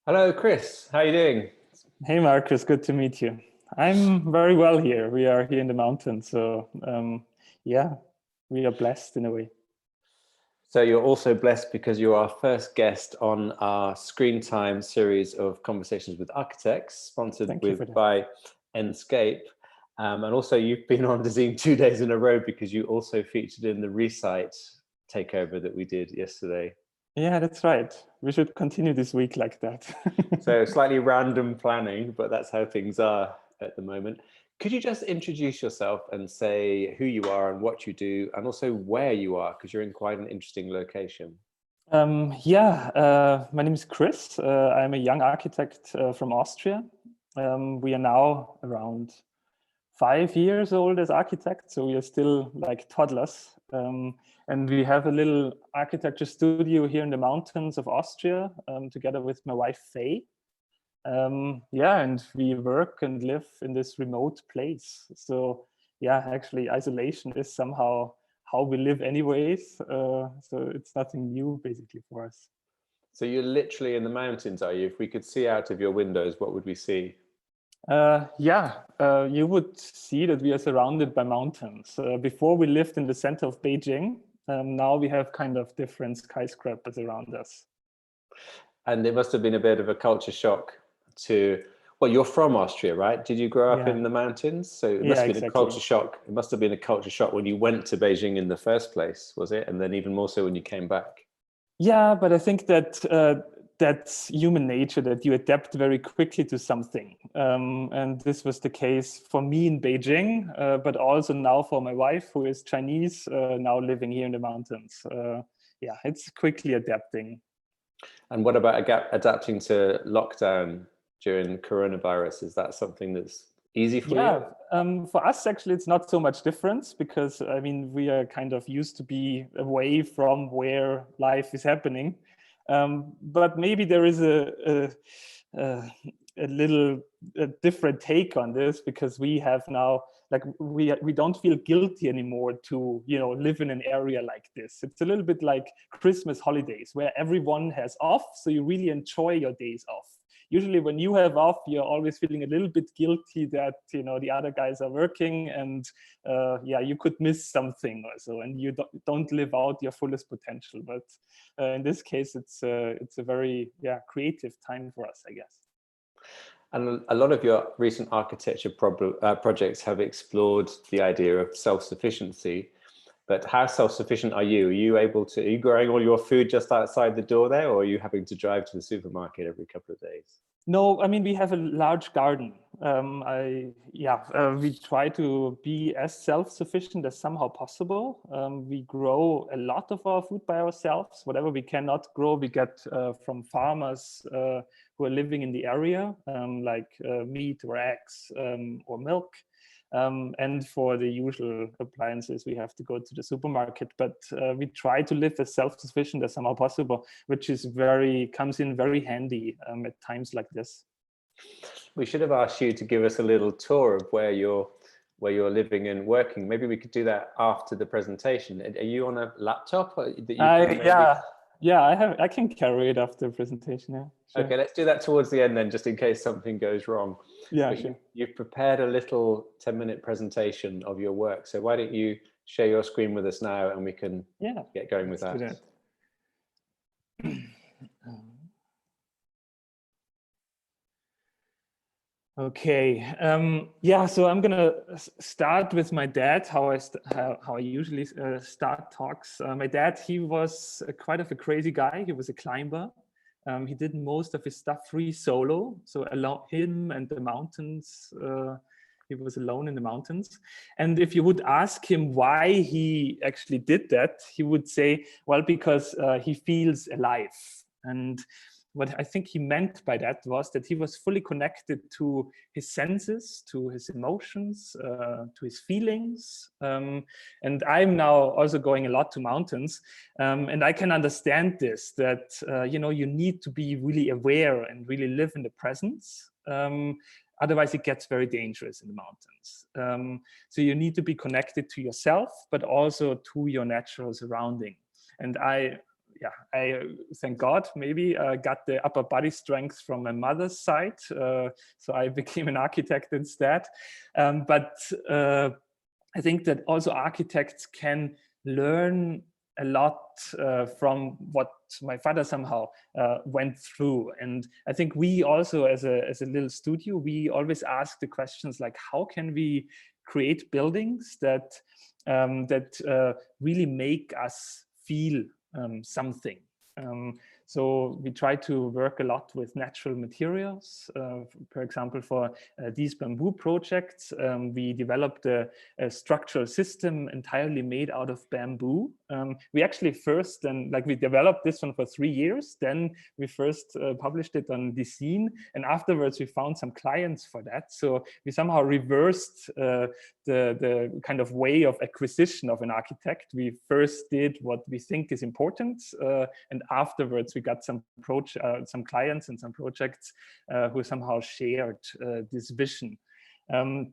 Hello, Chris. How are you doing? Hey Marcus, good to meet you. I'm very well here. We are here in the mountains, so yeah, we are blessed in a way. So you're also blessed because you're our first guest on our Screen Time series of conversations with architects, sponsored Thank you for that. by Enscape. And also you've been on Dezeen 2 days in a row because you also featured in the Recite takeover that we did yesterday. Yeah, that's right. We should continue this week like that. So slightly random planning, but that's how things are at the moment. Could you just introduce yourself and say who you are and what you do, and also where you are, because you're in quite an interesting location. My name is Chris. I'm a young architect from Austria. We are now around 5 years old as architects, so we are still like toddlers. And we have a little architecture studio here in the mountains of Austria, together with my wife, Faye. And we work and live in this remote place. So yeah, actually isolation is somehow how we live anyways. So it's nothing new basically for us. So you're literally in the mountains, are you? If we could see out of your windows, what would we see? You would see that we are surrounded by mountains. Before we lived in the center of Beijing. Now we have kind of different skyscrapers around us. And it must have been a bit of a culture shock well, you're from Austria, right? Did you grow up in the mountains? So it must have been a culture shock. It must have been a culture shock when you went to Beijing in the first place, was it? And then even more so when you came back. Yeah, but I think that that's human nature, that you adapt very quickly to something. And this was the case for me in Beijing, but also now for my wife, who is Chinese, now living here in the mountains. It's quickly adapting. And what about adapting to lockdown during coronavirus? Is that something that's easy for you? For us, actually, it's not so much difference because, I mean, we are kind of used to be away from where life is happening. But maybe there is a little different take on this because we have now, like, we don't feel guilty anymore to, live in an area like this. It's a little bit like Christmas holidays where everyone has off, so you really enjoy your days off. Usually when you have off, you're always feeling a little bit guilty that, the other guys are working and you could miss something or so, and you don't live out your fullest potential. But in this case, it's a very creative time for us, I guess. And a lot of your recent architecture projects have explored the idea of self-sufficiency. But how self-sufficient are you? Are you growing all your food just outside the door there, or are you having to drive to the supermarket every couple of days? No, I mean, we have a large garden. We try to be as self-sufficient as somehow possible. We grow a lot of our food by ourselves. Whatever we cannot grow, we get from farmers who are living in the area, like meat or eggs or milk. And for the usual appliances, we have to go to the supermarket. But we try to live as self-sufficient as somehow possible, which is comes in very handy at times like this. We should have asked you to give us a little tour of where you're living and working. Maybe we could do that after the presentation. Are you on a laptop that you can I can carry it after the presentation. Yeah, sure. Okay, let's do that towards the end then, just in case something goes wrong. Yeah, sure. You've prepared a little 10-minute presentation of your work. So why don't you share your screen with us now and we can get going with that. Okay. So I'm gonna start with my dad. How I usually start talks. My dad, he was quite of a crazy guy. He was a climber. He did most of his stuff free solo. So alone, him and the mountains. He was alone in the mountains. And if you would ask him why he actually did that, he would say, well, because he feels alive. And what I think he meant by that was that he was fully connected to his senses, to his emotions, to his feelings. And I'm now also going a lot to mountains. And I can understand this, that, you need to be really aware and really live in the presence. Otherwise, it gets very dangerous in the mountains. So you need to be connected to yourself, but also to your natural surrounding. And yeah, I thank God maybe got the upper body strength from my mother's side, so I became an architect instead. But I think that also architects can learn a lot from what my father somehow went through. And I think we also, as a little studio, we always ask the questions like, how can we create buildings that really make us feel something? So we try to work a lot with natural materials. For example, for these bamboo projects, we developed a structural system entirely made out of bamboo. We actually first, we developed this one for 3 years. Then we first published it on Dezeen, and afterwards we found some clients for that. So we somehow reversed the kind of way of acquisition of an architect. We first did what we think is important, and afterwards we got some clients and some projects who somehow shared this vision. And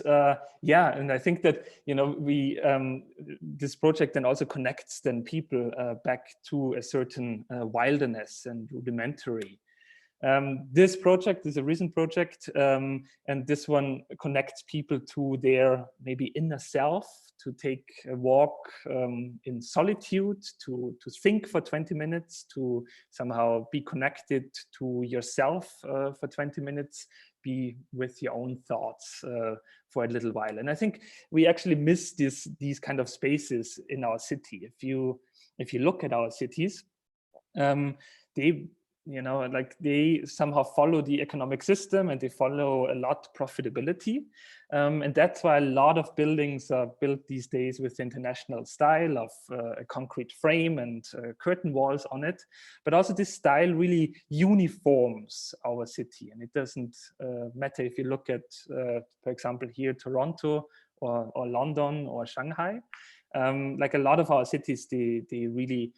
I think that, you know, we this project then also connects then people back to a certain wilderness and rudimentary. This project is a recent project, and this one connects people to their maybe inner self, to take a walk in solitude, to think for 20 minutes, to somehow be connected to yourself for 20 minutes, be with your own thoughts for a little while. And I think we actually miss these kind of spaces in our city. If you look at our cities, they somehow follow the economic system, and they follow a lot profitability. And that's why a lot of buildings are built these days with international style of a concrete frame and curtain walls on it. But also this style really uniforms our city. And it doesn't matter if you look at, for example, here, Toronto or London or Shanghai. Like a lot of our cities, they really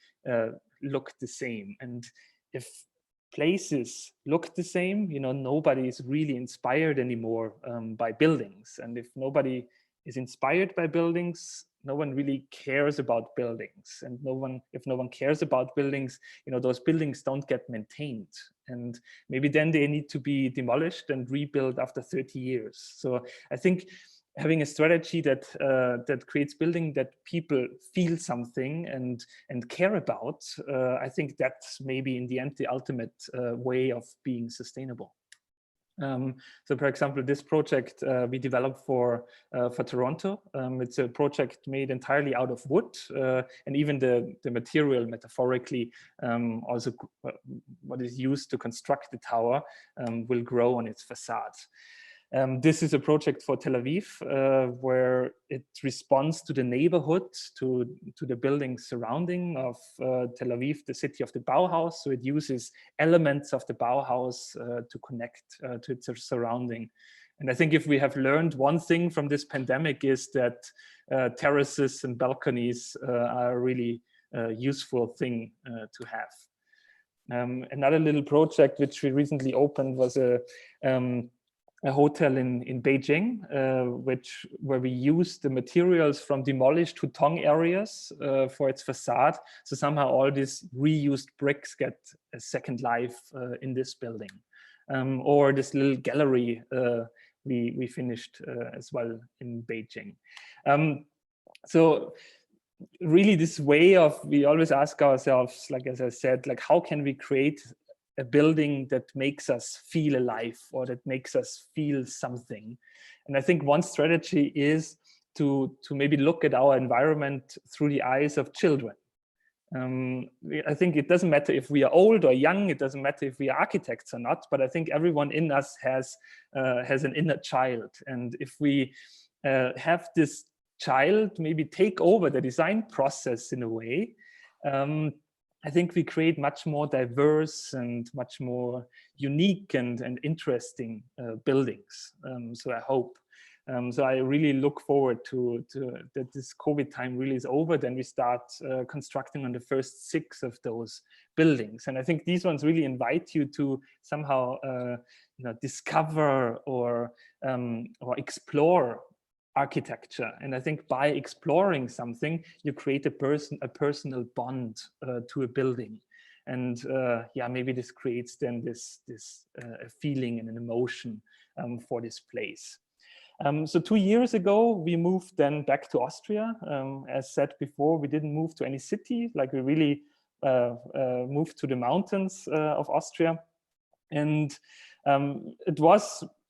look the same. And if places look the same, you know, nobody is really inspired anymore by buildings. And if nobody is inspired by buildings, no one really cares about buildings. And if no one cares about buildings, you know, those buildings don't get maintained. And maybe then they need to be demolished and rebuilt after 30 years. So I think having a strategy that creates building that people feel something and care about, I think that's maybe in the end the ultimate way of being sustainable. So, for example, this project we developed for Toronto. It's a project made entirely out of wood, and even the material, metaphorically, also what is used to construct the tower, will grow on its facade. This is a project for Tel Aviv, where it responds to the neighborhood, to the buildings surrounding of Tel Aviv, the city of the Bauhaus. So it uses elements of the Bauhaus to connect to its surrounding. And I think if we have learned one thing from this pandemic, is that terraces and balconies are a really useful thing to have. Another little project which we recently opened was a hotel in Beijing, where we used the materials from demolished Hutong areas for its facade. So somehow all these reused bricks get a second life in this building. Or this little gallery we finished as well in Beijing. So really this way of, we always ask ourselves, like as I said, like how can we create a building that makes us feel alive, or that makes us feel something? And I think one strategy is to maybe look at our environment through the eyes of children. I think it doesn't matter if we are old or young, it doesn't matter if we are architects or not, but I think everyone in us has an inner child. And if we have this child maybe take over the design process in a way, I think we create much more diverse and much more unique and interesting buildings. So I hope. So I really look forward to that this COVID time really is over. Then we start constructing on the first 6 of those buildings. And I think these ones really invite you to somehow discover or explore architecture. And I think by exploring something, you create a personal bond to a building. And yeah, maybe this creates then this feeling and an emotion for this place. So 2 years ago, we moved then back to Austria. As said before, we didn't move to any city, like we really moved to the mountains of Austria. And it was,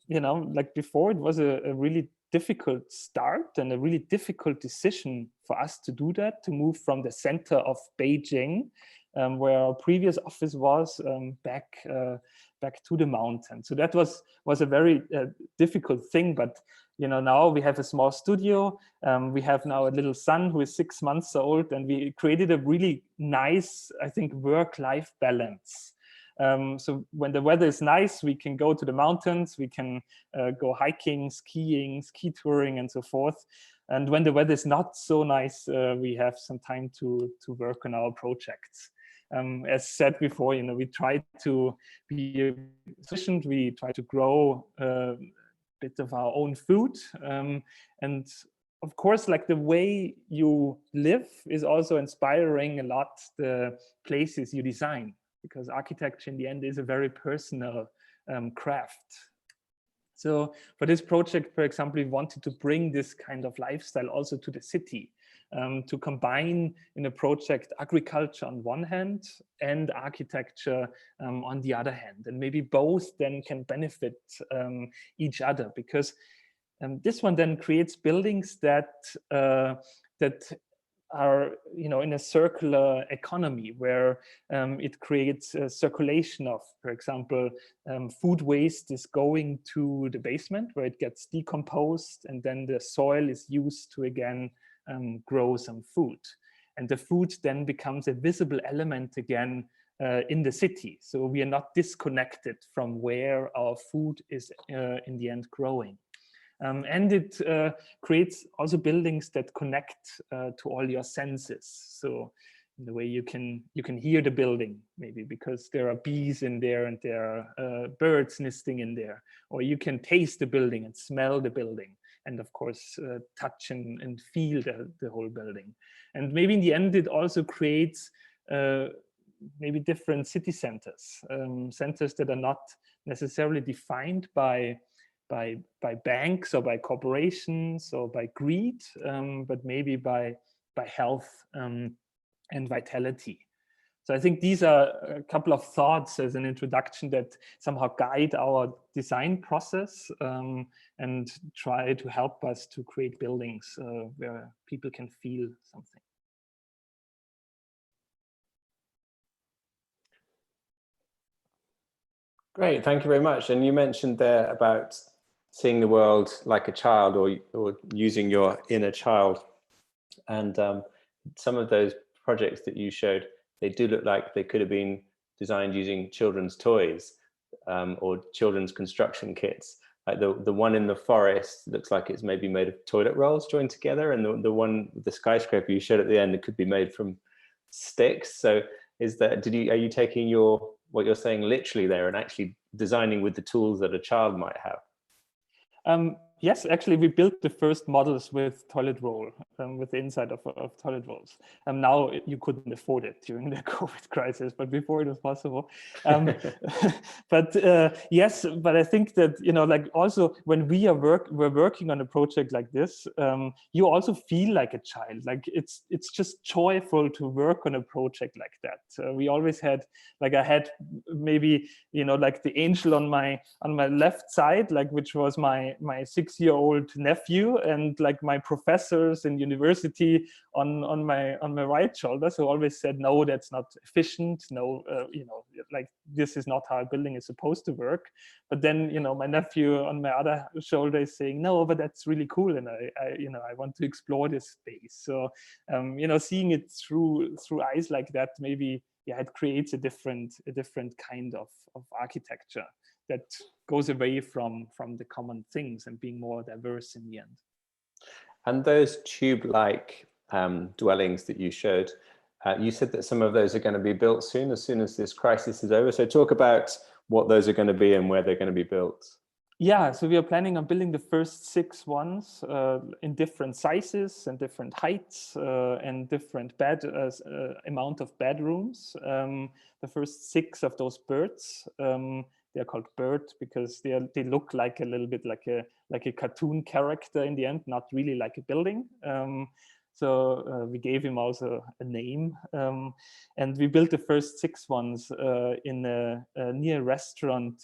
you know, like before, it was a really difficult start and a really difficult decision for us to do that, to move from the center of Beijing, where our previous office was, back to the mountain. So that was a very difficult thing. But you know, now we have a small studio. We have now a little son who is 6 months old, and we created a really nice, I think, work-life balance. So when the weather is nice, we can go to the mountains, we can go hiking, skiing, ski touring, and so forth. And when the weather is not so nice, we have some time to work on our projects. As said before, you know, we try to be efficient. We try to grow a bit of our own food, and of course, like the way you live is also inspiring a lot the places you design, because architecture in the end is a very personal craft. So for this project, for example, we wanted to bring this kind of lifestyle also to the city, to combine in a project agriculture on one hand and architecture on the other hand. And maybe both then can benefit each other, because this one then creates buildings that are, you know, in a circular economy where it creates a circulation of, for example, food waste is going to the basement where it gets decomposed, and then the soil is used to again grow some food. And the food then becomes a visible element again in the city. So we are not disconnected from where our food is in the end growing. And it creates also buildings that connect to all your senses. So in the way you can hear the building, maybe because there are bees in there and there are birds nesting in there, or you can taste the building and smell the building, and of course touch and feel the whole building. And maybe in the end it also creates maybe different city centers, centers that are not necessarily defined by banks or by corporations or by greed, but maybe by health and vitality. So I think these are a couple of thoughts as an introduction that somehow guide our design process and try to help us to create buildings where people can feel something. Great, thank you very much. And you mentioned there about seeing the world like a child, or using your inner child. And some of those projects that you showed, they do look like they could have been designed using children's toys or children's construction kits. Like the one in the forest looks like it's maybe made of toilet rolls joined together, and the one with the skyscraper you showed at the end, it could be made from sticks. So is that, are you taking what you're saying literally there and actually designing with the tools that a child might have? Yes, actually, we built the first models with toilet roll, with the inside of toilet rolls. Now you couldn't afford it during the COVID crisis, but before it was possible. But yes, but I think that, you know, like also when we're working on a project like this, you also feel like a child. Like it's just joyful to work on a project like that. We always had, like I had maybe, you know, like the angel on my left side, like which was my 6-year-old nephew, and like my professors in university on my right shoulder. So always said, no, that's not efficient. No, you know, like this is not how a building is supposed to work. But then, you know, my nephew on my other shoulder is saying, no, but that's really cool, and I want to explore this space. So you know, seeing it through eyes like that, maybe, yeah, it creates a different kind of architecture that goes away from the common things and being more diverse in the end. And those tube-like dwellings that you showed, you said that some of those are going to be built soon as this crisis is over. So talk about what those are going to be and where they're going to be built. Yeah, so we are planning on building the first 6 ones in different sizes and different heights and different amount of bedrooms. The first 6 of those birds, they're called bird because they look like a little bit like a cartoon character in the end, not really like a building. So we gave him also a name, and we built the first 6 ones in a near restaurant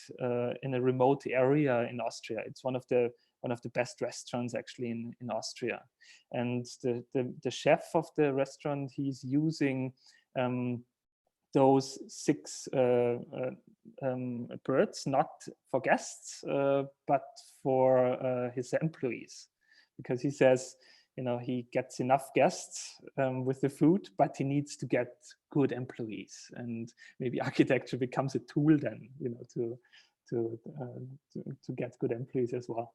in a remote area in Austria. It's one of the best restaurants actually in Austria, and the chef of the restaurant, he's using those 6 birds not for guests but for his employees, because he says, he gets enough guests with the food, but he needs to get good employees, and maybe architecture becomes a tool then, to get good employees as well.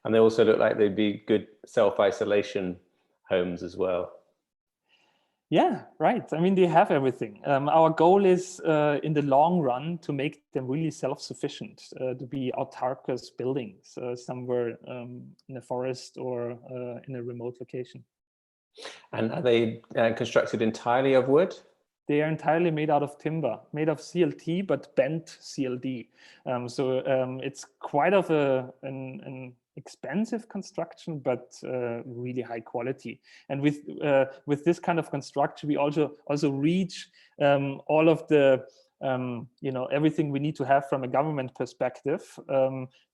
And they also look like they'd be good self-isolation homes as well. Yeah, right. I mean, they have everything. Our goal is in the long run to make them really self-sufficient, to be autarkous buildings somewhere in a forest or in a remote location. And are they constructed entirely of wood? They are entirely made out of timber, made of CLT, but bent CLD. So it's quite of an expensive construction, but really high quality. And with this kind of construction, we also reach all of the everything we need to have from a government perspective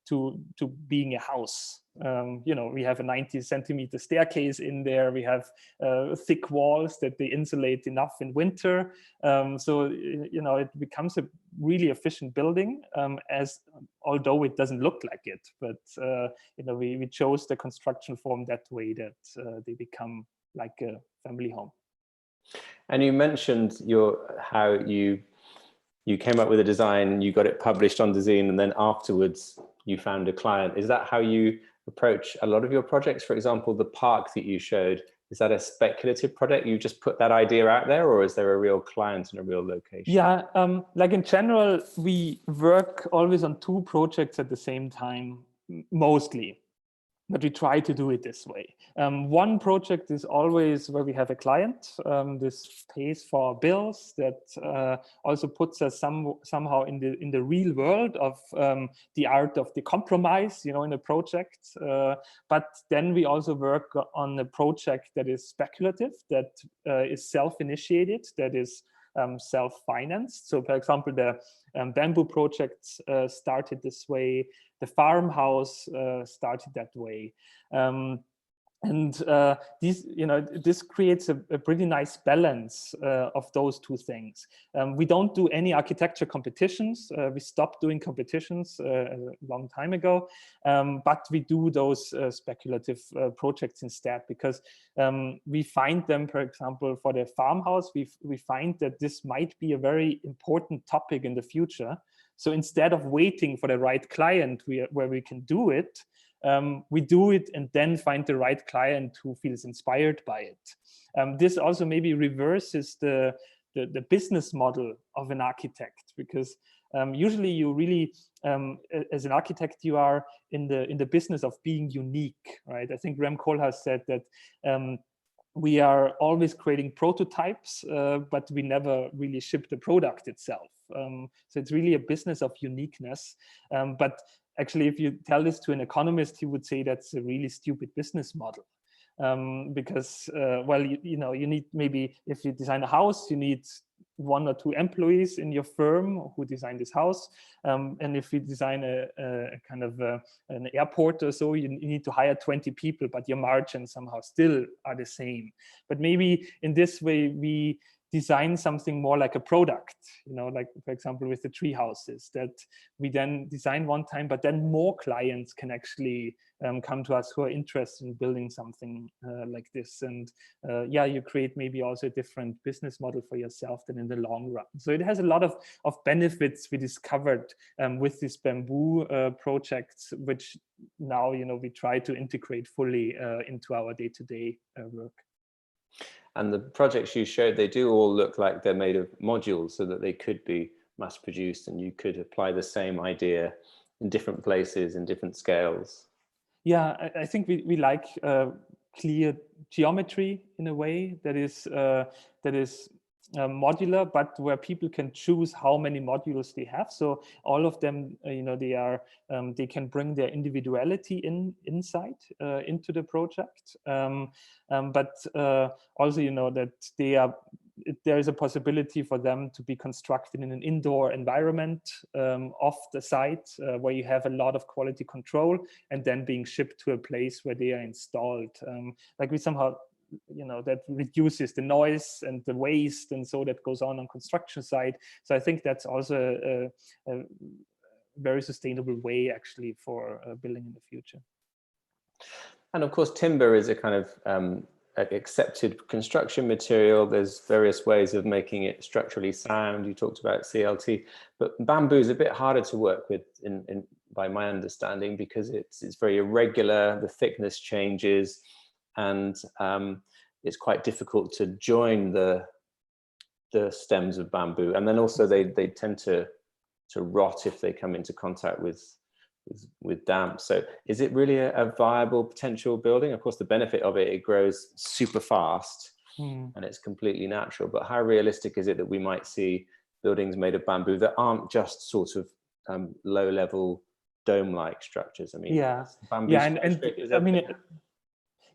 to being a house. We have a 90-centimeter staircase in there. We have thick walls that they insulate enough in winter. So it becomes a really efficient building, although it doesn't look like it. But we chose the construction form that way, that they become like a family home. And you mentioned how you came up with a design and you got it published on Dezeen, and then afterwards you found a client. Is that how you approach a lot of your projects? For example, the park that you showed, is that a speculative project? You just put that idea out there, or is there a real client and a real location? Yeah, like in general, we work always on 2 projects at the same time, mostly. But we try to do it this way. One project is always where we have a client. This pays for our bills. That also puts us somehow in the real world of the art of the compromise, in a project. But then we also work on a project that is speculative, that is self-initiated, that is self-financed. So, for example, the bamboo projects started this way. The farmhouse started that way. This creates a pretty nice balance of those 2 things. We don't do any architecture competitions. We stopped doing competitions a long time ago, but we do those speculative projects instead, because we find them, for example, for the farmhouse, we find that this might be a very important topic in the future. So instead of waiting for the right client where we can do it, we do it and then find the right client who feels inspired by it. This also maybe reverses the business model of an architect, because usually you really, as an architect, you are in the business of being unique, right? I think Rem Koolhaas said that we are always creating prototypes, but we never really ship the product itself. So it's really a business of uniqueness. But actually, if you tell this to an economist, he would say that's a really stupid business model. Because, you need, maybe if you design a house, you need 1 or 2 employees in your firm who design this house. And if you design a kind of an airport or so, you need to hire 20 people, but your margins somehow still are the same. But maybe in this way, we design something more like a product, like, for example, with the tree houses, that we then design one time, but then more clients can actually come to us who are interested in building something like this. And you create maybe also a different business model for yourself than in the long run. So it has a lot of benefits we discovered with these bamboo projects, which now, we try to integrate fully into our day-to-day work. And the projects you showed, they do all look like they're made of modules, so that they could be mass produced and you could apply the same idea in different places, in different scales? Yeah, I think we like clear geometry in a way that is modular, but where people can choose how many modules they have. So all of them, they can bring their individuality inside into the project. But also, that there is a possibility for them to be constructed in an indoor environment of the site where you have a lot of quality control, and then being shipped to a place where they are installed. Like we somehow, that reduces the noise and the waste and so that goes on construction site. So I think that's also a very sustainable way actually for building in the future. And of course, timber is a kind of accepted construction material. There's various ways of making it structurally sound. You talked about CLT, but bamboo is a bit harder to work with by my understanding, because it's very irregular, the thickness changes, and it's quite difficult to join the stems of bamboo. And then also they tend to rot if they come into contact with damp. So is it really a viable potential building? Of course, the benefit of it grows super fast and it's completely natural, but how realistic is it that we might see buildings made of bamboo that aren't just sort of low-level dome-like structures? I mean, bamboo, yeah, and I mean,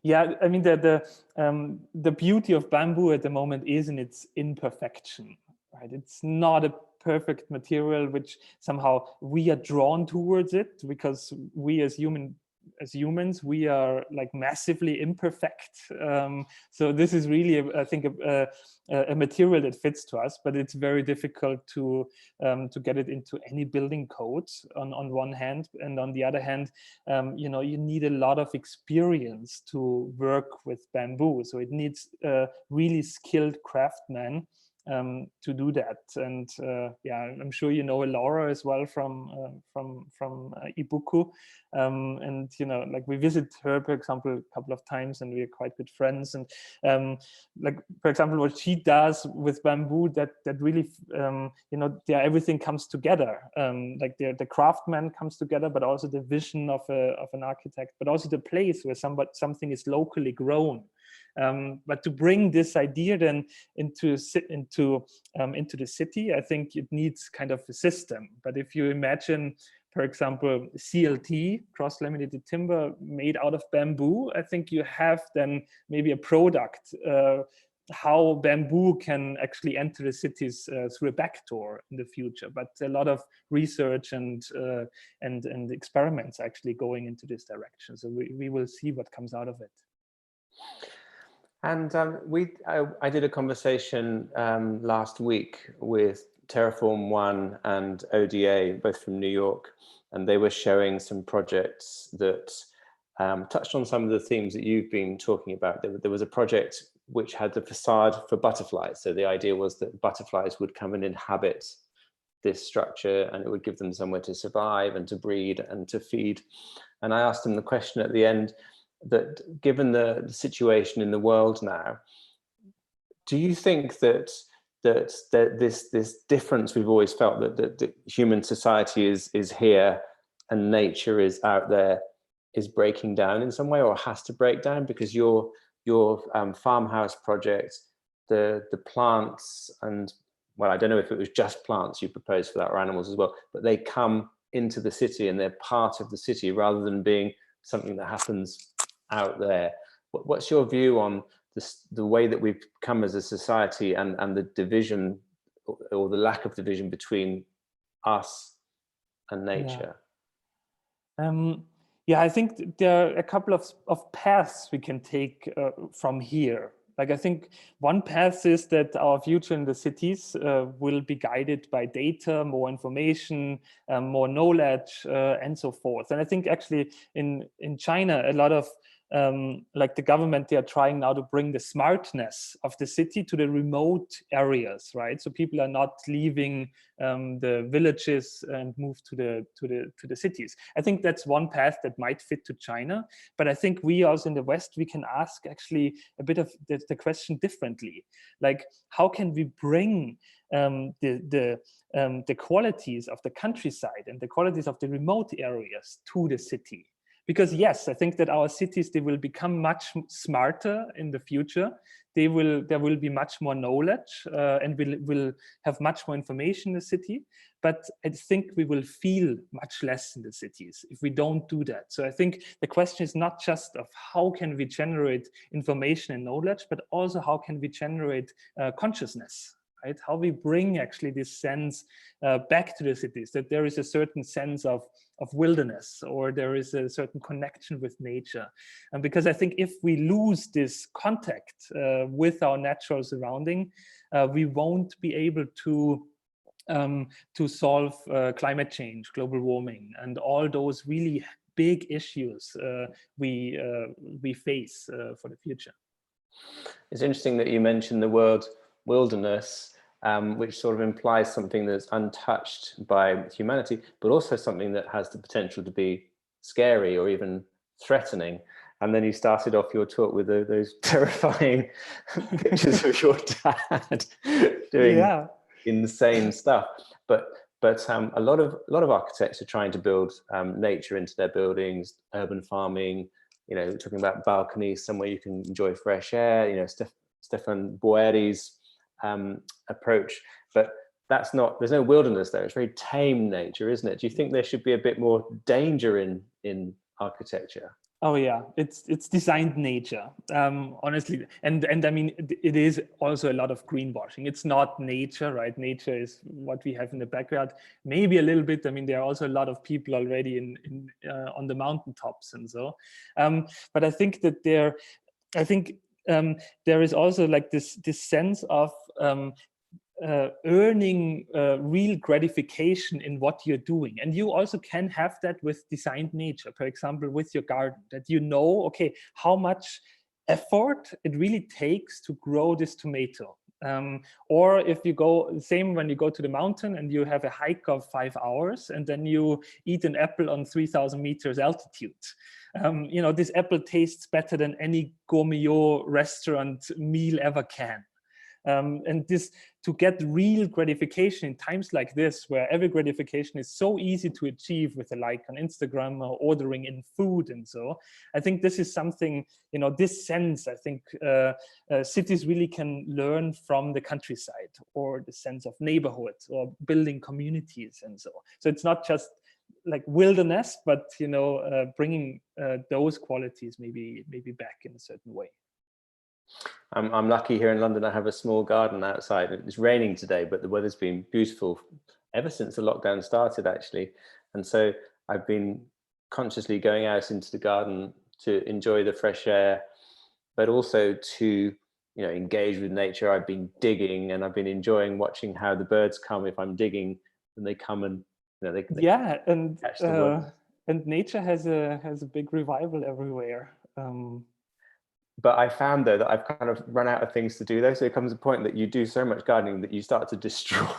yeah, I mean the beauty of bamboo at the moment is in its imperfection, right? It's not a perfect material, which somehow we are drawn towards it because we as humans, we are like massively imperfect. So this is really, I think, a material that fits to us, but it's very difficult to get it into any building code on one hand, and on the other hand, you need a lot of experience to work with bamboo. So it needs really skilled craftsmen to do that. And I'm sure Laura as well from Ibuku, and like we visit her, for example, a couple of times, and we are quite good friends. And like, for example, what she does with bamboo, that really everything comes together. Like the craftsman comes together, but also the vision of an architect, but also the place where something is locally grown. But to bring this idea then into the city, I think it needs kind of a system. But if you imagine, for example, CLT, cross-laminated timber made out of bamboo, I think you have then maybe a product how bamboo can actually enter the cities through a back door in the future. But a lot of research and experiments actually going into this direction. So we will see what comes out of it. And I did a conversation last week with Terraform One and ODA, both from New York, and they were showing some projects that touched on some of the themes that you've been talking about. There was a project which had the facade for butterflies. So the idea was that butterflies would come and inhabit this structure, and it would give them somewhere to survive and to breed and to feed. And I asked them the question at the end, that given the situation in the world now, do you think that this difference we've always felt, that human society is here and nature is out there, is breaking down in some way, or has to break down? Because your farmhouse project, the plants, and well, I don't know if it was just plants you proposed for that, or animals as well, but they come into the city and they're part of the city rather than being something that happens out there. What's your view on the way that we've come as a society, and the division or the lack of division between us and nature? I think there are a couple of paths we can take from here. Like, I think one path is that our future in the cities will be guided by data, more information, more knowledge, and so forth. And I think actually in China, a lot of like the government, they are trying now to bring the smartness of the city to the remote areas, right? So people are not leaving the villages and move to the cities. I think that's one path that might fit to China, but I think we also in the West, we can ask actually a bit of the question differently. Like, how can we bring the qualities of the countryside and the qualities of the remote areas to the city? Because yes, I think that our cities, they will become much smarter in the future. There will be much more knowledge and we'll have much more information in the city. But I think we will feel much less in the cities if we don't do that. So I think the question is not just of how can we generate information and knowledge, but also how can we generate consciousness. Right? How we bring actually this sense back to the cities, that there is a certain sense of wilderness, or there is a certain connection with nature. And because I think if we lose this contact with our natural surrounding, we won't be able to solve climate change, global warming, and all those really big issues we face for the future. It's interesting that you mentioned the word wilderness, which sort of implies something that's untouched by humanity, but also something that has the potential to be scary or even threatening. And then you started off your talk with those terrifying pictures of your dad doing insane stuff. But a lot of architects are trying to build nature into their buildings, urban farming. You know, talking about balconies, somewhere you can enjoy fresh air. You know, Stefan Boeri's approach, but that's not, there's no wilderness there. It's very tame nature, isn't it? Do you think there should be a bit more danger in architecture? Oh yeah, it's designed nature, honestly, and I mean it is also a lot of greenwashing. It's not nature, right? Nature is what we have in the backyard. Maybe a little bit. I mean, there are also a lot of people already in on the mountaintops and so. But I think that there is also like this sense of earning real gratification in what you're doing. And you also can have that with designed nature, for example, with your garden, that you know, okay, how much effort it really takes to grow this tomato. Or if you go, same when you go to the mountain and you have a hike of 5 hours and then you eat an apple on 3,000 meters altitude. You know, this apple tastes better than any gourmet restaurant meal ever can. And this, to get real gratification in times like this, where every gratification is so easy to achieve with a like on Instagram or ordering in food and so, I think this is something, you know, this sense, I think cities really can learn from the countryside, or the sense of neighborhood or building communities and so. So it's not just like wilderness, but, you know, bringing those qualities maybe back in a certain way. I'm lucky here in London. I have a small garden outside. It's raining today, but the weather's been beautiful ever since the lockdown started, actually. And so I've been consciously going out into the garden to enjoy the fresh air, but also to, you know, engage with nature. I've been digging, and I've been enjoying watching how the birds come if I'm digging, and they come and, you know, they catch the worms. And nature has a big revival everywhere. But I found, though, that I've kind of run out of things to do, though. So it comes a point that you do so much gardening that you start to destroy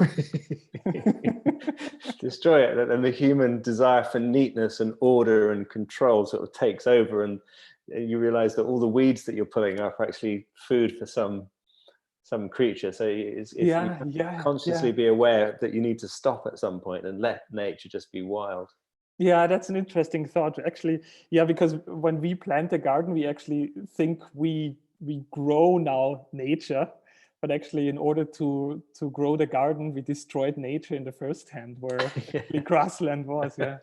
it. And the human desire for neatness and order and control sort of takes over. And you realize that all the weeds that you're pulling up are actually food for some creature. So you consciously be aware that you need to stop at some point and let nature just be wild. Yeah, that's an interesting thought, actually. Yeah, because when we plant a garden, we actually think we grow now nature, but actually, in order to grow the garden, we destroyed nature in the first hand, where the grassland was. Yeah.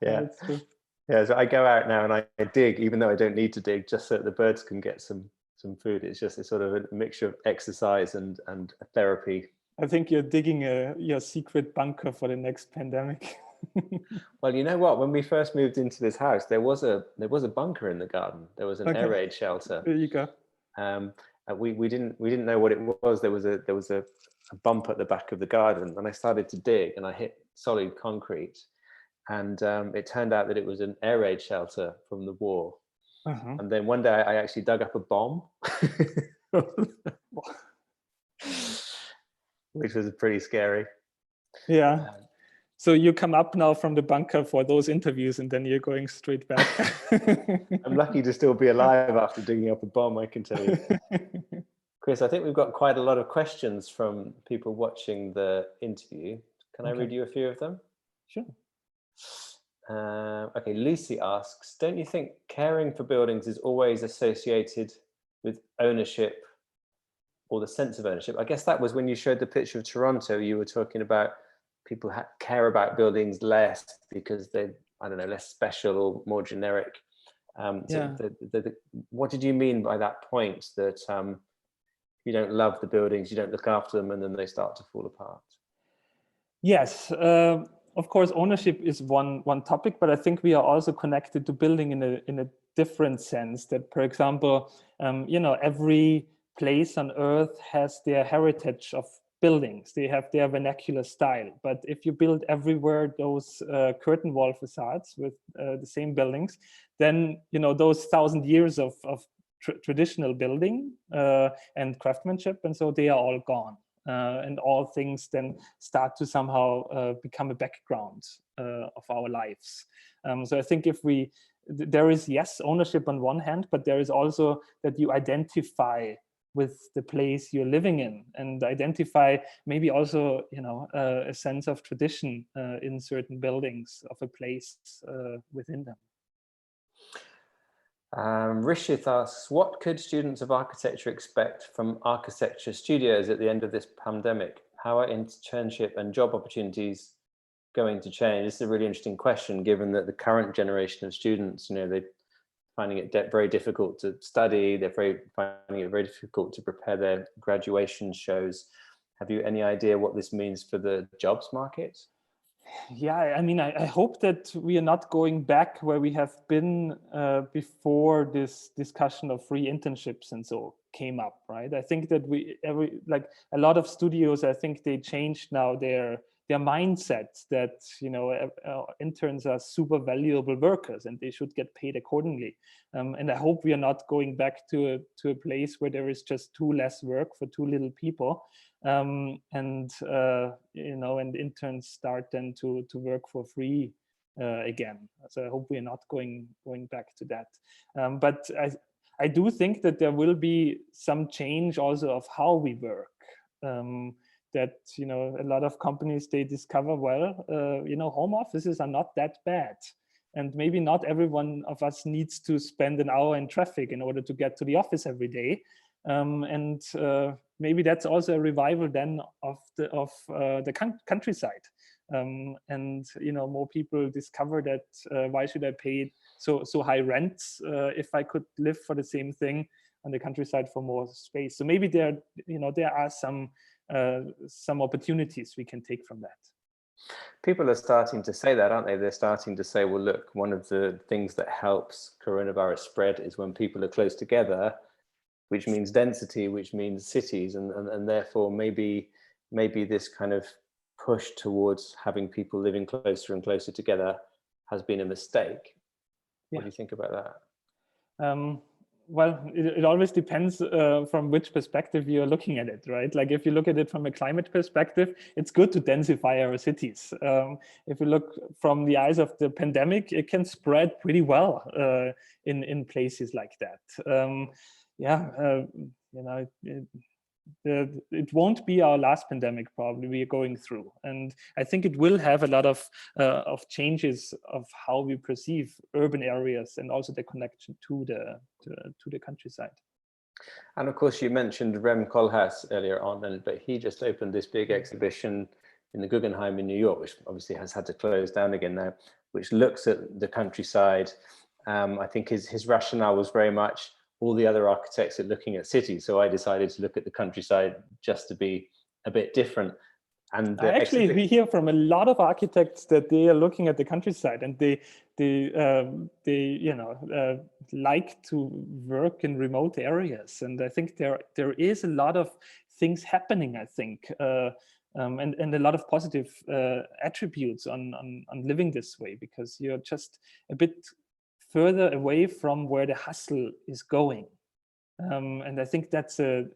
That's true. Yeah, so I go out now and I dig, even though I don't need to dig, just so that the birds can get some food. It's just a sort of a mixture of exercise and therapy. I think you're digging your secret bunker for the next pandemic. Well, you know what? When we first moved into this house, there was a bunker in the garden. There was an air raid shelter. There you go. We didn't know what it was. There was a bump at the back of the garden, and I started to dig, and I hit solid concrete, and it turned out that it was an air raid shelter from the war. Uh-huh. And then one day I actually dug up a bomb, which was pretty scary. Yeah. So you come up now from the bunker for those interviews, and then you're going straight back. I'm lucky to still be alive after digging up a bomb, I can tell you. Chris, I think we've got quite a lot of questions from people watching the interview. Can I read you a few of them? Sure. Okay, Lucy asks, don't you think caring for buildings is always associated with ownership or the sense of ownership? I guess that was when you showed the picture of Toronto, you were talking about people care about buildings less because they're, I don't know, less special or more generic. What did you mean by that point, that you don't love the buildings, you don't look after them, and then they start to fall apart? Yes, of course, ownership is one topic, but I think we are also connected to building in a different sense. That, for example, every place on Earth has their heritage of buildings. They have their vernacular style. But if you build everywhere those curtain wall facades with the same buildings, then those 1,000 years of traditional building and craftsmanship, and so they are all gone. And all things then start to somehow become a background of our lives. So I think there is, yes, ownership on one hand, but there is also that you identify with the place you're living in, and identify maybe also, a sense of tradition in certain buildings of a place within them. Rishith asks, what could students of architecture expect from architecture studios at the end of this pandemic? How are internship and job opportunities going to change? This is a really interesting question, given that the current generation of students, they're finding it very difficult to study. They're finding it very difficult to prepare their graduation shows. Have you any idea what this means for the jobs market? Yeah, I mean, I hope that we are not going back where we have been before this discussion of free internships and so came up, right? I think that a lot of studios, I think they changed now their mindset that interns are super valuable workers and they should get paid accordingly. And I hope we are not going back to a place where there is just too less work for too little people. And interns start then to work for free again. So I hope we are not going back to that. But I do think that there will be some change also of how we work. That a lot of companies, they discover, well, home offices are not that bad. And maybe not every one of us needs to spend an hour in traffic in order to get to the office every day. Maybe that's also a revival then of the countryside, and more people discover that why should I pay so high rents if I could live for the same thing on the countryside for more space. So maybe there are some opportunities we can take from that. People are starting to say that, aren't they? They're starting to say, well, look, one of the things that helps coronavirus spread is when people are close together, which means density, which means cities, and therefore maybe this kind of push towards having people living closer and closer together has been a mistake. What do you think about that? Well, it always depends from which perspective you're looking at it, right? Like if you look at it from a climate perspective, it's good to densify our cities. If you look from the eyes of the pandemic, it can spread pretty well in places like that. It won't be our last pandemic probably we are going through, and I think it will have a lot of changes of how we perceive urban areas and also the connection to the countryside. And of course, you mentioned Rem Koolhaas earlier on, but he just opened this big exhibition in the Guggenheim in New York, which obviously has had to close down again now, which looks at the countryside. I think his rationale was very much, all the other architects are looking at cities, so I decided to look at the countryside just to be a bit different. And actually, we hear from a lot of architects that they are looking at the countryside, and they like to work in remote areas. And I think there is a lot of things happening. I think and a lot of positive attributes on living this way, because you're just a bit further away from where the hustle is going. And I think that's to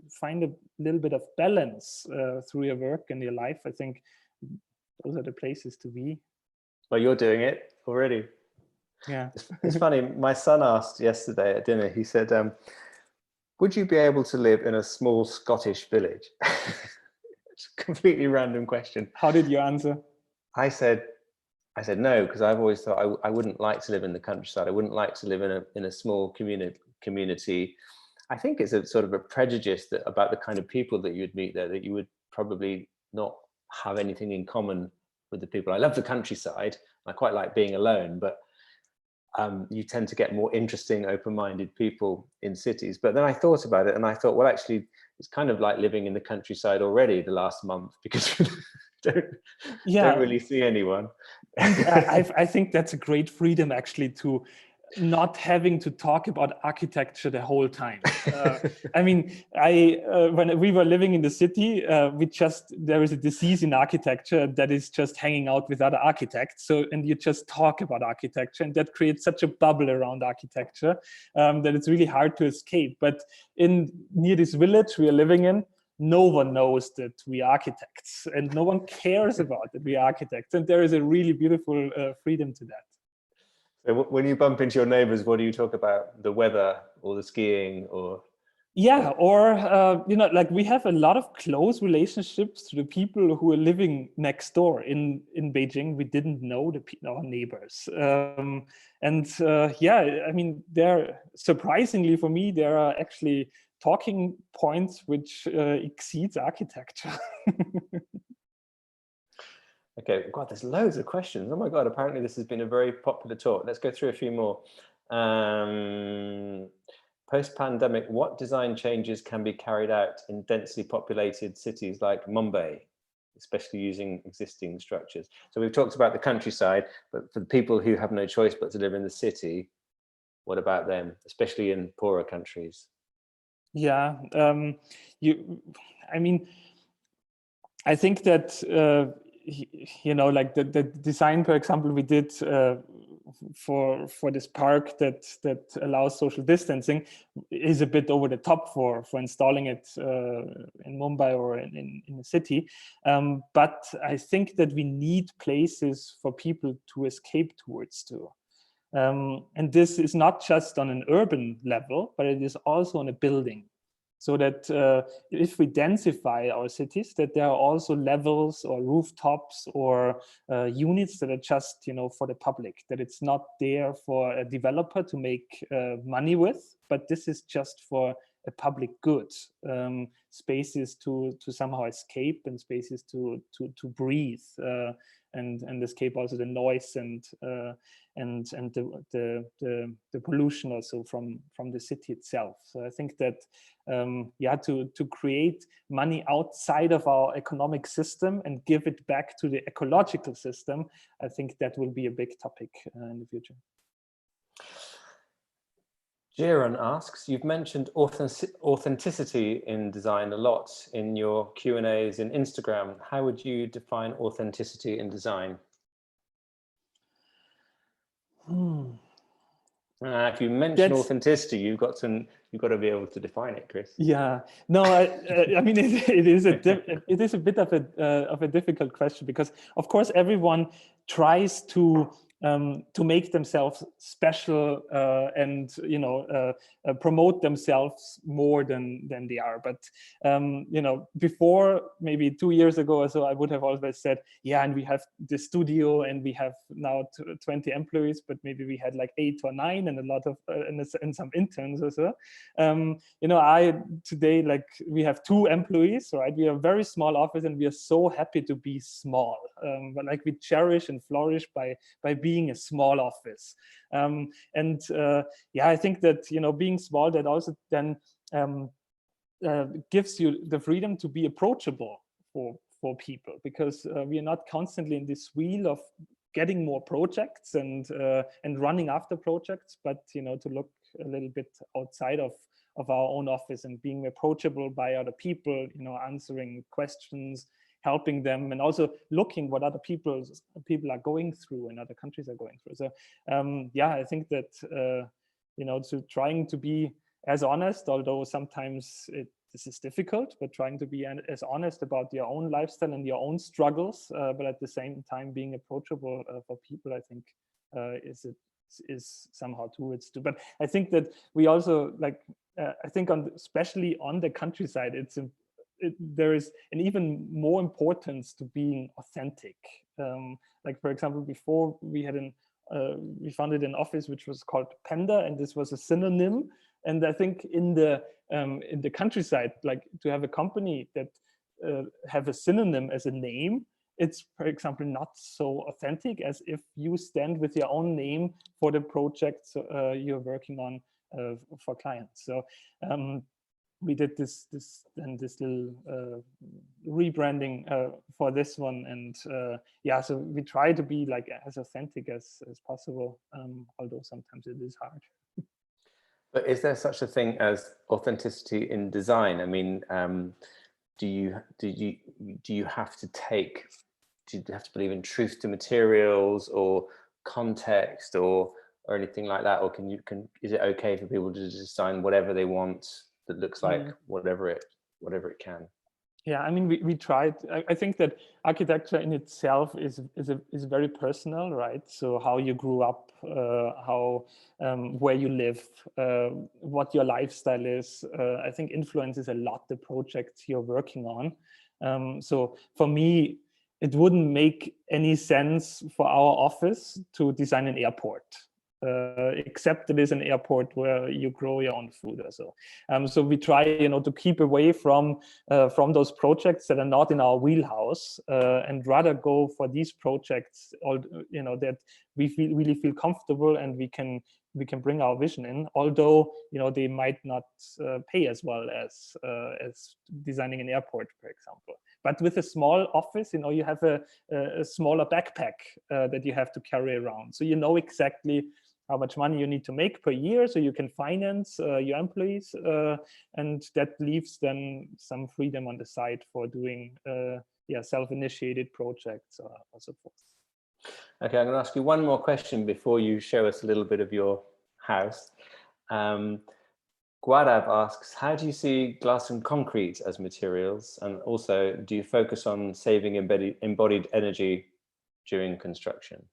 find a little bit of balance through your work and your life. I think those are the places to be. Well, you're doing it already. Yeah. It's funny. My son asked yesterday at dinner, he said, would you be able to live in a small Scottish village? It's a completely random question. How did you answer? I said no, because I've always thought I wouldn't like to live in the countryside. I wouldn't like to live in a small community. I think it's a sort of a prejudice about the kind of people that you'd meet there, that you would probably not have anything in common with the people. I love the countryside. I quite like being alone, but you tend to get more interesting, open-minded people in cities. But then I thought about it, and I thought, well, actually, it's kind of like living in the countryside already the last month, because don't really see anyone. And I think that's a great freedom, actually, to not having to talk about architecture the whole time. I mean, when we were living in the city, there is a disease in architecture that is just hanging out with other architects. And you just talk about architecture, and that creates such a bubble around architecture that it's really hard to escape. But near this village we are living in, no one knows that we are architects, and no one cares about that we are architects. And there is a really beautiful freedom to that. So when you bump into your neighbors, what do you talk about? The weather or the skiing or? Yeah, or, like we have a lot of close relationships to the people who are living next door in Beijing. We didn't know our neighbors. I mean, surprisingly for me, there are actually talking points which exceeds architecture. Okay, God, there's loads of questions. Oh my God, apparently this has been a very popular talk. Let's go through a few more. Post-pandemic, what design changes can be carried out in densely populated cities like Mumbai, especially using existing structures? So we've talked about the countryside, but for the people who have no choice but to live in the city, what about them, especially in poorer countries? Yeah, I mean, I think that like the design, for example, we did for this park that allows social distancing is a bit over the top for installing it in Mumbai or in the city. But I think that we need places for people to escape towards too. And this is not just on an urban level, but it is also on a building. So that if we densify our cities, that there are also levels or rooftops or units that are just, for the public, that it's not there for a developer to make money with, but this is just for a public good, spaces to somehow escape, and spaces to breathe, and escape also the noise and the pollution also from the city itself. So I think that to create money outside of our economic system and give it back to the ecological system, I think that will be a big topic in the future. Jiran asks, you've mentioned authenticity in design a lot in your Q&As in Instagram. How would you define authenticity in design? If you mention authenticity, you've got to be able to define it, Chris. Yeah, no, I mean it is a bit of a difficult question, because of course everyone tries to make themselves special and promote themselves more than they are. But before maybe 2 years ago or so, I would have always said, yeah, and we have the studio and we have now 20 employees, but maybe we had like 8 or 9 and a lot of and some interns or so. Today, like, we have 2 employees, right? We are a very small office, and we are so happy to be small. But like, we cherish and flourish by being a small office. I think that being small, that also then gives you the freedom to be approachable for people, because we are not constantly in this wheel of getting more projects and running after projects, but to look a little bit outside of of our own office and being approachable by other people, answering questions, helping them, and also looking what other people are going through and other countries are going through. So I think that to trying to be as honest, although sometimes this is difficult, but trying to be as honest about your own lifestyle and your own struggles, but at the same time being approachable for people, I think is somehow towards to. But I think that we also I think especially on the countryside, there is an even more importance to being authentic. Like for example, before we founded an office which was called Panda, and this was a synonym. And I think in the countryside, like to have a company that have a synonym as a name, it's, for example, not so authentic as if you stand with your own name for the projects you're working on for clients. So we did this little rebranding for this one, and so we try to be like as authentic as possible, although sometimes it is hard. But is there such a thing as authenticity in design? I mean, do you have to believe in truth to materials or context or anything like that, or is it okay for people to design whatever they want that looks like whatever it can? Yeah, I mean, we tried. I think that architecture in itself is very personal, right? So how you grew up, where you live, what your lifestyle is, I think influences a lot the projects you're working on. So for me, it wouldn't make any sense for our office to design an airport. Except it is an airport where you grow your own food or so. So we try, to keep away from those projects that are not in our wheelhouse, and rather go for these projects, that we really feel comfortable and we can bring our vision in. Although they might not pay as well as designing an airport, for example. But with a small office, you have a smaller backpack that you have to carry around. So exactly how much money you need to make per year, so you can finance your employees, and that leaves then some freedom on the side for doing self-initiated projects or so forth. Okay, I'm going to ask you one more question before you show us a little bit of your house. Guadav asks, how do you see glass and concrete as materials? And also, do you focus on saving embodied energy during construction?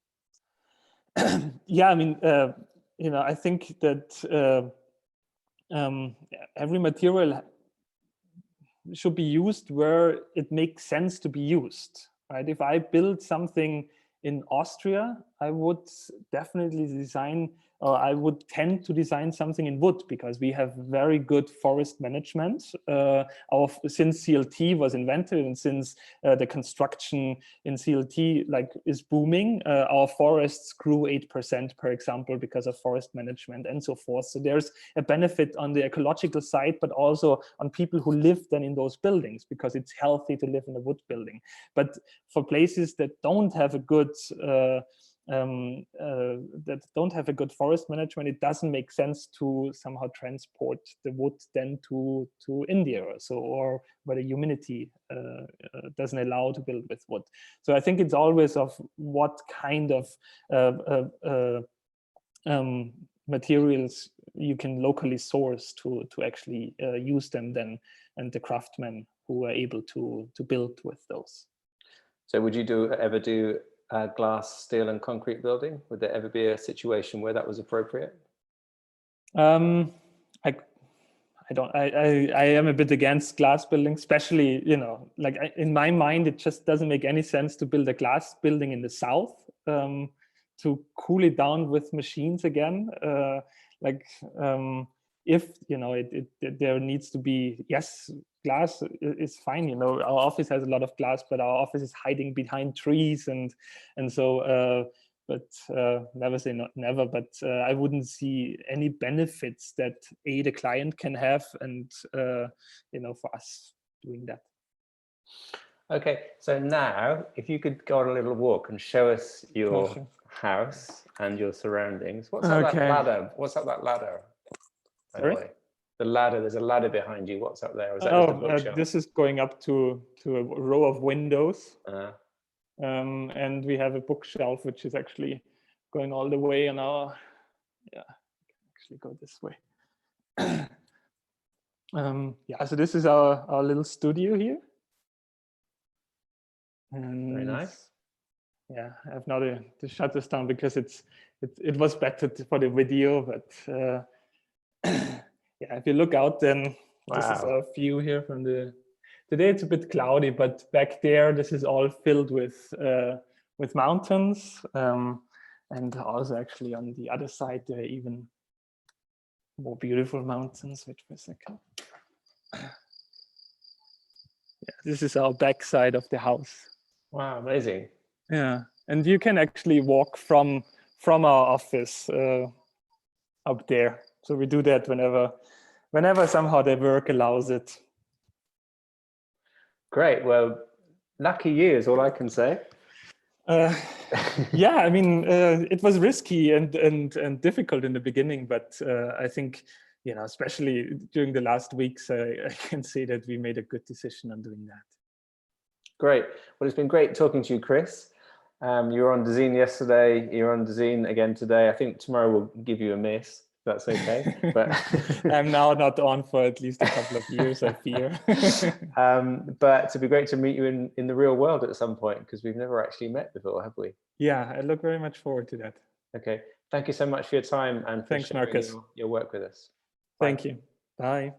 Yeah, I mean, I think that every material should be used where it makes sense to be used, right? If I build something in Austria, I would definitely I would tend to design something in wood, because we have very good forest management. Since CLT was invented and since the construction in CLT is booming, our forests grew 8%, per example, because of forest management and so forth. So there's a benefit on the ecological side, but also on people who live then in those buildings, because it's healthy to live in a wood building. But for places that don't have a good forest management, it doesn't make sense to somehow transport the wood then to India or so, or where the humidity doesn't allow to build with wood. So I think it's always of what kind of materials you can locally source to actually use them then, and the craftsmen who are able to build with those. So would you ever do glass, steel and concrete building? Would there ever be a situation where that was appropriate? I am a bit against glass building, especially, in my mind, it just doesn't make any sense to build a glass building in the south, to cool it down with machines again. If there needs to be, yes, glass is fine. Our office has a lot of glass, but our office is hiding behind trees, and so. But never say not never. But I wouldn't see any benefits that the client can have, and for us doing that. Okay, so now if you could go on a little walk and show us your house and your surroundings. What's up that ladder? What's up that ladder? Sorry? The ladder, there's a ladder behind you. What's up there? Is that just a bookshelf? This is going up to a row of windows. And we have a bookshelf, which is actually going all the way on our, yeah, actually go this way. Yeah, so this is our little studio here. And very nice. Yeah, I have now to shut this down because it was better for the video, but yeah, if you look out, then this is our view here from today it's a bit cloudy, but back there, this is all filled with mountains. And also actually on the other side, there are even more beautiful mountains. Wait for a second. Yeah, this is our back side of the house. Wow, amazing. Yeah, and you can actually walk from our office up there. So we do that whenever somehow the work allows it. Great. Well, lucky you is all I can say. Yeah, I mean, it was risky and difficult in the beginning, but I think, you know, especially during the last weeks, I can say that we made a good decision on doing that. Great. Well, it's been great talking to you, Chris. You were on Dezeen yesterday. You're on Dezeen again today. I think tomorrow we'll give you a miss. That's okay. But I'm now not on for at least a couple of years, I fear. But it'd be great to meet you in the real world at some point, because we've never actually met before, have we? Yeah, I look very much forward to that. Okay. Thank you so much for your time and for Thanks, sharing Marcus. your work with us. Bye. Thank you. Bye.